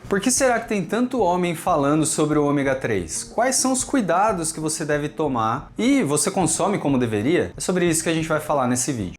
Por que será que tem tanto homem falando sobre o ômega 3? Quais são os cuidados que você deve tomar? E você consome como deveria? É sobre isso que a gente vai falar nesse vídeo.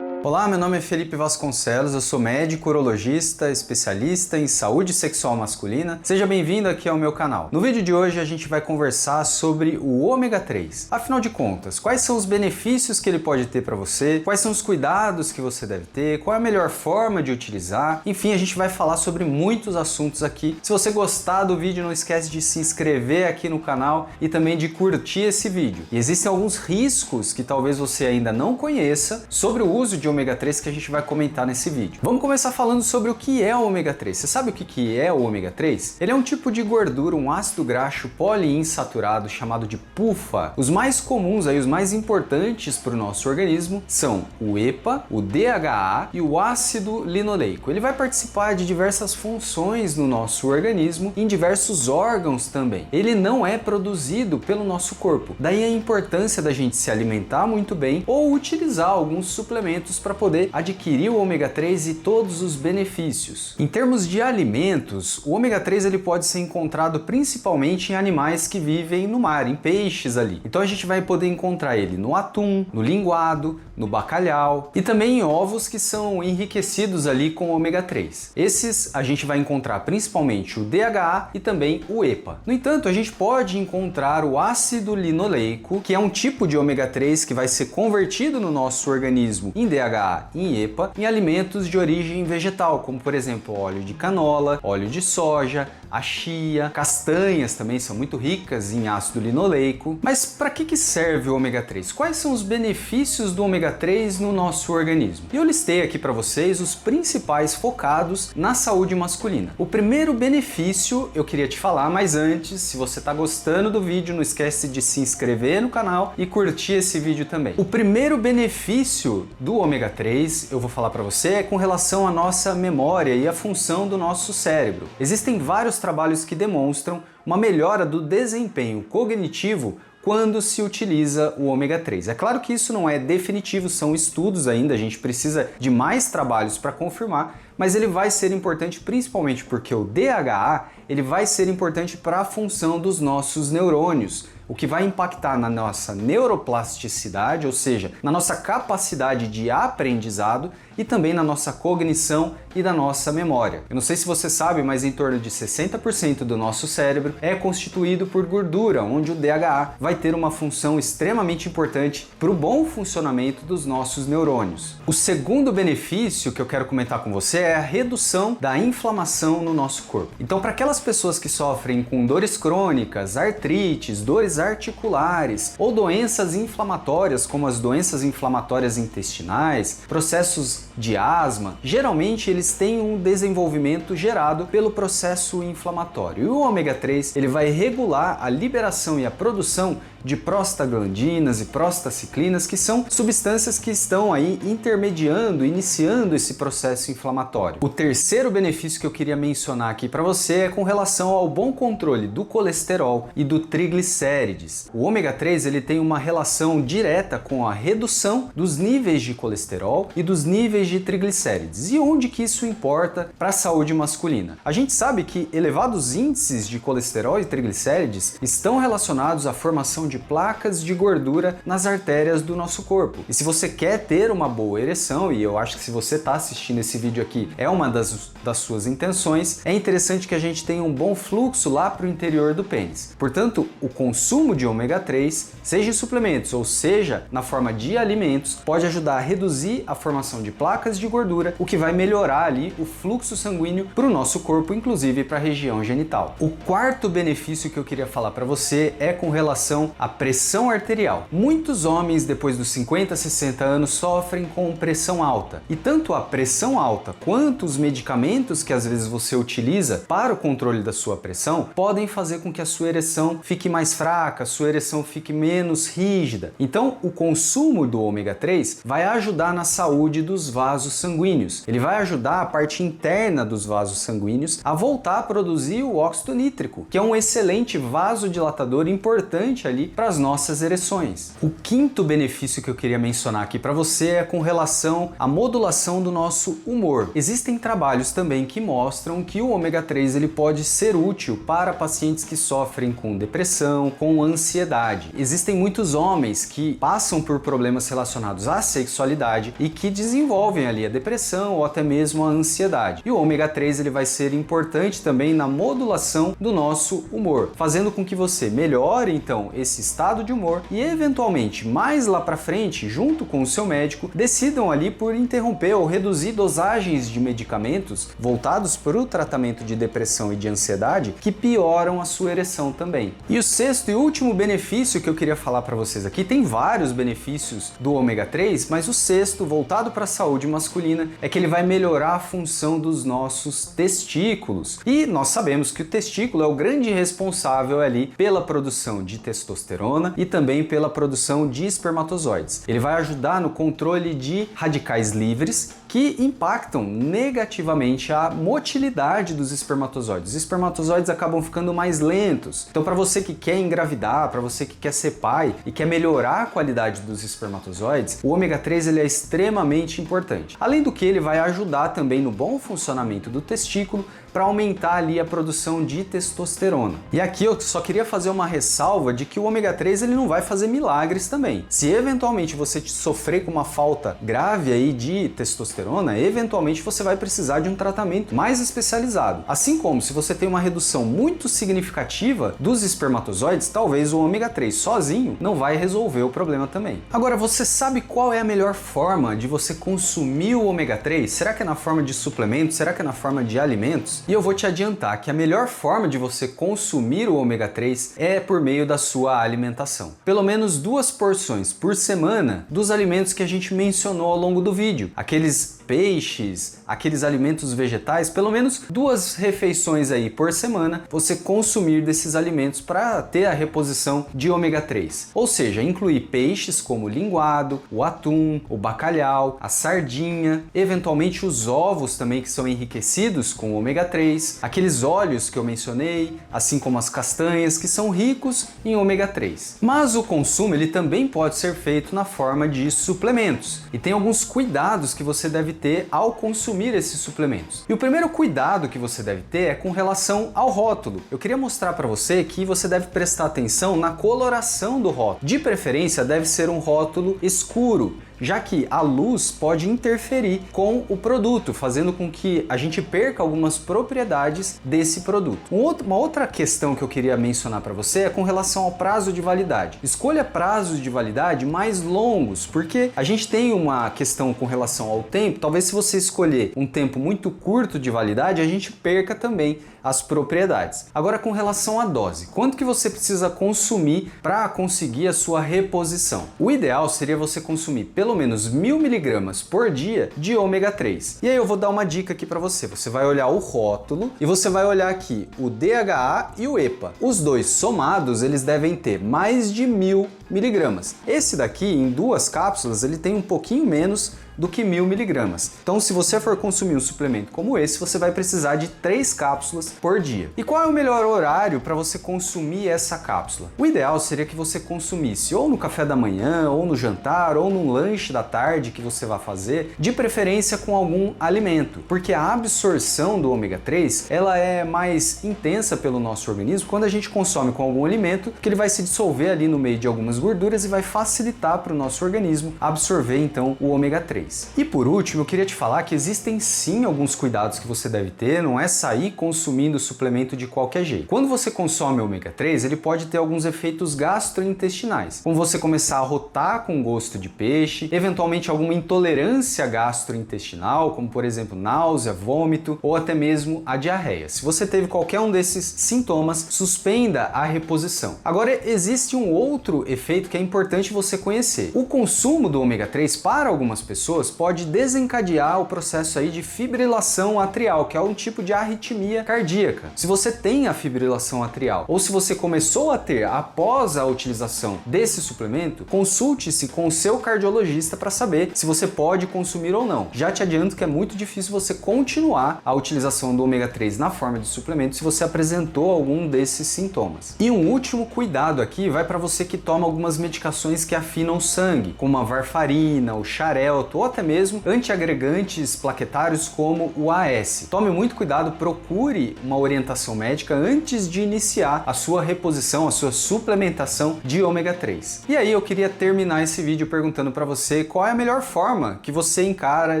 Olá, meu nome é Felipe Vasconcelos, eu sou médico urologista, especialista em saúde sexual masculina. Seja bem-vindo aqui ao meu canal. No vídeo de hoje a gente vai conversar sobre o ômega 3. Afinal de contas, quais são os benefícios que ele pode ter para você? Quais são os cuidados que você deve ter? Qual é a melhor forma de utilizar? Enfim, a gente vai falar sobre muitos assuntos aqui. Se você gostar do vídeo, não esquece de se inscrever aqui no canal e também de curtir esse vídeo. E existem alguns riscos que talvez você ainda não conheça sobre o uso de ômega 3 que a gente vai comentar nesse vídeo. Vamos começar falando sobre o que é o ômega 3. Você sabe o que é o ômega 3? Ele é um tipo de gordura, um ácido graxo poliinsaturado chamado de PUFA. Os mais comuns, os mais importantes para o nosso organismo são o EPA, o DHA e o ácido linoleico. Ele vai participar de diversas funções no nosso organismo, em diversos órgãos também. Ele não é produzido pelo nosso corpo. Daí a importância da gente se alimentar muito bem ou utilizar alguns suplementos para poder adquirir o ômega 3 e todos os benefícios. Em termos de alimentos, o ômega 3 ele pode ser encontrado principalmente em animais que vivem no mar, em peixes ali. Então a gente vai poder encontrar ele no atum, no linguado, no bacalhau e também em ovos que são enriquecidos ali com ômega 3. Esses a gente vai encontrar principalmente o DHA e também o EPA. No entanto, a gente pode encontrar o ácido linoleico, que é um tipo de ômega 3 que vai ser convertido no nosso organismo em DHA e em EPA em alimentos de origem vegetal, como por exemplo óleo de canola, óleo de soja, a chia, castanhas também são muito ricas em ácido linoleico. Mas para que serve o ômega 3? Quais são os benefícios do ômega 3 no nosso organismo? E eu listei aqui para vocês os principais focados na saúde masculina. O primeiro benefício eu queria te falar, mas antes, se você está gostando do vídeo, não esquece de se inscrever no canal e curtir esse vídeo também. O primeiro benefício do ômega 3, eu vou falar para você, é com relação à nossa memória e à função do nosso cérebro. Existem vários trabalhos que demonstram uma melhora do desempenho cognitivo quando se utiliza o ômega 3. É claro que isso não é definitivo, são estudos ainda, a gente precisa de mais trabalhos para confirmar, mas ele vai ser importante principalmente porque o DHA ele vai ser importante para a função dos nossos neurônios, o que vai impactar na nossa neuroplasticidade, ou seja, na nossa capacidade de aprendizado e também na nossa cognição e da nossa memória. Eu não sei se você sabe, mas em torno de 60% do nosso cérebro é constituído por gordura, onde o DHA vai ter uma função extremamente importante para o bom funcionamento dos nossos neurônios. O segundo benefício que eu quero comentar com você é a redução da inflamação no nosso corpo. Então, para aquelas pessoas que sofrem com dores crônicas, artrites, dores articulares ou doenças inflamatórias, como as doenças inflamatórias intestinais, processos de asma, geralmente eles têm um desenvolvimento gerado pelo processo inflamatório. E o ômega 3 ele vai regular a liberação e a produção de prostaglandinas e prostaciclinas, que são substâncias que estão aí intermediando, iniciando esse processo inflamatório. O terceiro benefício que eu queria mencionar aqui para você é com relação ao bom controle do colesterol e do triglicérides. O ômega 3 ele tem uma relação direta com a redução dos níveis de colesterol e dos níveis de triglicérides. E onde que isso importa para a saúde masculina? A gente sabe que elevados índices de colesterol e triglicérides estão relacionados à formação de placas de gordura nas artérias do nosso corpo. E se você quer ter uma boa ereção, e eu acho que se você está assistindo esse vídeo aqui é uma das suas intenções, é interessante que a gente tenha um bom fluxo lá para o interior do pênis. Portanto, o consumo de ômega 3, seja em suplementos ou seja na forma de alimentos, pode ajudar a reduzir a formação de placas de gordura, o que vai melhorar ali o fluxo sanguíneo para o nosso corpo, inclusive para a região genital. O quarto benefício que eu queria falar para você é com relação à pressão arterial. Muitos homens depois dos 50, 60 anos sofrem com pressão alta. E tanto a pressão alta quanto os medicamentos que às vezes você utiliza para o controle da sua pressão podem fazer com que a sua ereção fique mais fraca, a sua ereção fique menos rígida. Então, o consumo do ômega 3 vai ajudar na saúde dos vasos sanguíneos. Ele vai ajudar a parte interna dos vasos sanguíneos a voltar a produzir o óxido nítrico, que é um excelente vasodilatador importante ali ali para as nossas ereções. O quinto benefício que eu queria mencionar aqui para você é com relação à modulação do nosso humor. Existem trabalhos também que mostram que o ômega 3 ele pode ser útil para pacientes que sofrem com depressão, com ansiedade. Existem muitos homens que passam por problemas relacionados à sexualidade e que desenvolvem ali a depressão ou até mesmo a ansiedade. E o ômega 3 ele vai ser importante também na modulação do nosso humor, fazendo com que você melhore então esse estado de humor e eventualmente mais lá para frente, junto com o seu médico, decidam ali por interromper ou reduzir dosagens de medicamentos voltados para o tratamento de depressão e de ansiedade que pioram a sua ereção também. E o sexto e último benefício que eu queria falar para vocês aqui, tem vários benefícios do ômega 3, mas o sexto, voltado para a saúde masculina, é que ele vai melhorar a função dos nossos testículos. E nós sabemos que o testículo é o grande responsável ali pela produção de testosterona e também pela produção de espermatozoides. Ele vai ajudar no controle de radicais livres que impactam negativamente a motilidade dos espermatozoides. Os espermatozoides acabam ficando mais lentos. Então, para você que quer engravidar, para você que quer ser pai e quer melhorar a qualidade dos espermatozoides, o ômega 3 ele é extremamente importante. Além do que, ele vai ajudar também no bom funcionamento do testículo para aumentar ali a produção de testosterona. E aqui eu só queria fazer uma ressalva de que o ômega 3 ele não vai fazer milagres também. Se eventualmente você sofrer com uma falta grave aí de testosterona, eventualmente você vai precisar de um tratamento mais especializado. Assim como se você tem uma redução muito significativa dos espermatozoides, talvez o ômega 3 sozinho não vai resolver o problema também. Agora, você sabe qual é a melhor forma de você consumir o ômega 3? Será que é na forma de suplementos? Será que é na forma de alimentos? E eu vou te adiantar que a melhor forma de você consumir o ômega 3 é por meio da sua alimentação. Pelo menos 2 porções por semana dos alimentos que a gente mencionou ao longo do vídeo. Aqueles peixes, aqueles alimentos vegetais, pelo menos 2 refeições aí por semana, você consumir desses alimentos para ter a reposição de ômega 3. Ou seja, incluir peixes como o linguado, o atum, o bacalhau, a sardinha, eventualmente os ovos também que são enriquecidos com ômega 3, aqueles óleos que eu mencionei, assim como as castanhas que são ricos em ômega 3. Mas o consumo ele também pode ser feito na forma de suplementos e tem alguns cuidados que você deve ter ao consumir esses suplementos. E o primeiro cuidado que você deve ter é com relação ao rótulo. Eu queria mostrar para você que você deve prestar atenção na coloração do rótulo. De preferência, deve ser um rótulo escuro, já que a luz pode interferir com o produto, fazendo com que a gente perca algumas propriedades desse produto. Uma outra questão que eu queria mencionar para você é com relação ao prazo de validade. Escolha prazos de validade mais longos, porque a gente tem uma questão com relação ao tempo. Talvez se você escolher um tempo muito curto de validade, a gente perca também as propriedades. Agora, com relação à dose, quanto que você precisa consumir para conseguir a sua reposição? O ideal seria você consumir pelo menos 1000 mg por dia de ômega 3. E aí eu vou dar uma dica aqui para você. Você vai olhar o rótulo e você vai olhar aqui o DHA e o EPA. Os dois somados, eles devem ter mais de 1000 mg. Esse daqui, em 2 cápsulas, ele tem um pouquinho menos do que 1000 mg. Então, se você for consumir um suplemento como esse, você vai precisar de 3 cápsulas por dia. E qual é o melhor horário para você consumir essa cápsula? O ideal seria que você consumisse ou no café da manhã, ou no jantar, ou no lanche da tarde que você vai fazer, de preferência com algum alimento, porque a absorção do ômega 3, ela é mais intensa pelo nosso organismo quando a gente consome com algum alimento, que ele vai se dissolver ali no meio de algumas gorduras e vai facilitar para o nosso organismo absorver então o ômega 3. E por último, eu queria te falar que existem sim alguns cuidados que você deve ter, não é sair consumindo suplemento de qualquer jeito. Quando você consome ômega 3, ele pode ter alguns efeitos gastrointestinais, como você começar a rotar com gosto de peixe, eventualmente alguma intolerância gastrointestinal, como por exemplo náusea, vômito ou até mesmo a diarreia. Se você teve qualquer um desses sintomas, suspenda a reposição. Agora, existe um outro efeito que é importante você conhecer. O consumo do ômega 3 para algumas pessoas pessoas pode desencadear o processo aí de fibrilação atrial, que é um tipo de arritmia cardíaca. Se você tem a fibrilação atrial ou se você começou a ter após a utilização desse suplemento, consulte-se com o seu cardiologista para saber se você pode consumir ou não. Já te adianto que é muito difícil você continuar a utilização do ômega 3 na forma de suplemento se você apresentou algum desses sintomas. E um último cuidado aqui vai para você que toma algumas medicações que afinam o sangue, como a varfarina, o xarelto ou até mesmo antiagregantes plaquetários como o AS. Tome muito cuidado, procure uma orientação médica antes de iniciar a sua reposição, a sua suplementação de ômega 3. E aí eu queria terminar esse vídeo perguntando para você qual é a melhor forma que você encara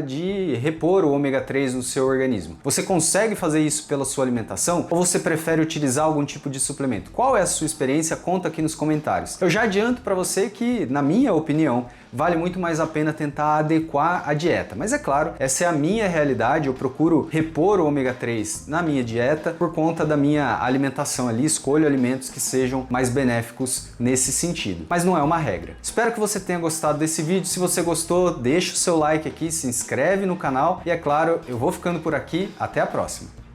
de repor o ômega 3 no seu organismo. Você consegue fazer isso pela sua alimentação ou você prefere utilizar algum tipo de suplemento? Qual é a sua experiência? Conta aqui nos comentários. Eu já adianto para você que, na minha opinião, vale muito mais a pena tentar adequar a dieta. Mas é claro, essa é a minha realidade, eu procuro repor o ômega 3 na minha dieta por conta da minha alimentação ali, escolho alimentos que sejam mais benéficos nesse sentido. Mas não é uma regra. Espero que você tenha gostado desse vídeo. Se você gostou, deixa o seu like aqui, se inscreve no canal e é claro, eu vou ficando por aqui. Até a próxima!